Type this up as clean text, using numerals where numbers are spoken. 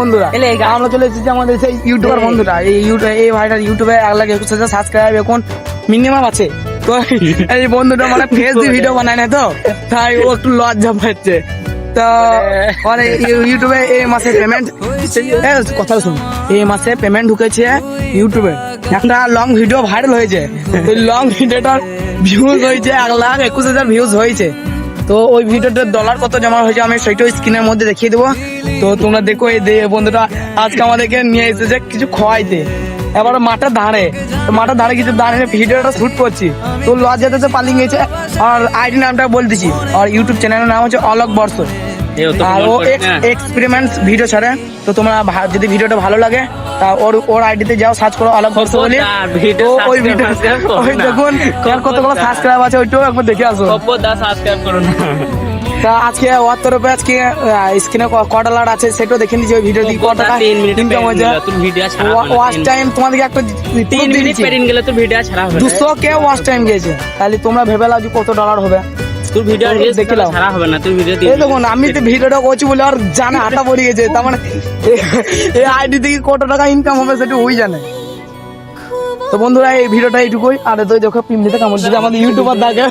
বন্ধুরা আমরা চলে এসেছি আমাদের সেই ইউটিউবার বন্ধুরা, এই ভাইটার ইউটিউবে 1,21,000 সাবস্ক্রাইব এখন মিনিমাম আছে। তো এই বন্ধুটা মানে ফেস দিয়ে ভিডিও বানায় না, তো তাই ও একটু লজ্জা পাচ্ছে। তো মানে ইউটিউবে এই মাসে পেমেন্ট, কথা শুন, এই মাসে পেমেন্ট ঢুকেছে ইউটিউবে, একটা লং ভিডিও ভাইরাল হয়েছে। ওই লং ভিডিওটার ভিউজ হয়েছে 1,21,000 ভিউজ হয়েছে। তো ওই ভিডিওটার ডলার কত জমা হয়েছে আমি সেটাও স্ক্রিনের মধ্যে দেখিয়ে দেবো। তো তোমরা দেখো, এই বন্ধুটা আজকে আমাদেরকে নিয়ে এসেছে কিছু খাওয়াইতে। এবার মাঠের ধারে কিছু দাঁড়িয়ে ভিডিওটা শুট করছি, তো লজ্জাতে পালিয়ে গেছে। আর আইডি নামটা বলতেছি, আর ইউটিউব চ্যানেলের নাম হচ্ছে অলোক বর্ষ। আর ও এক্সপেরিমেন্ট ভিডিও ছাড়ে। তো তোমরা যদি ভিডিওটা ভালো লাগে তা ওর আইডিতে যাও, সার্চ করো অলোক বর্ষ বলে। ওই ভিডিও ওই দেখুন কতগুলো সাবস্ক্রাইব আছে, ওইটাও একবার দেখে আসো। তা আজকে ওর তরফে আজকে স্ক্রিনে কটা লাট আছে সেটাও দেখে নিচ্ছি। ওই ভিডিও দিয়ে কত টাকা ইনকাম হয়েছে। ওয়াচ টাইম তোমাদেরকে একটা 3 মিনিট পেরিয়ে গেলে তোর ভিডিও ছাড়া হবে, 200 ওয়াচ টাইম গেছে। তাহলে তোমরা ভেবে লাও কত ডলার হবে। তোর ভিডিও দেখে লাও, ছাড়া হবে না তোর ভিডিও দিয়ে। এই দেখুন আমি তো ভিডিওটা করছি বলে আর জানা হাঁটা পড়ে গেছে। তার মানে এই আইডি থেকে কত টাকা ইনকাম হবে সেটা ওই জানে। তো বন্ধুরা এই ভিডিওটা এইটুকুই। আর তো দেখো পিমলিতে কামড় দিতে আমাদের ইউটিউবার দাগে।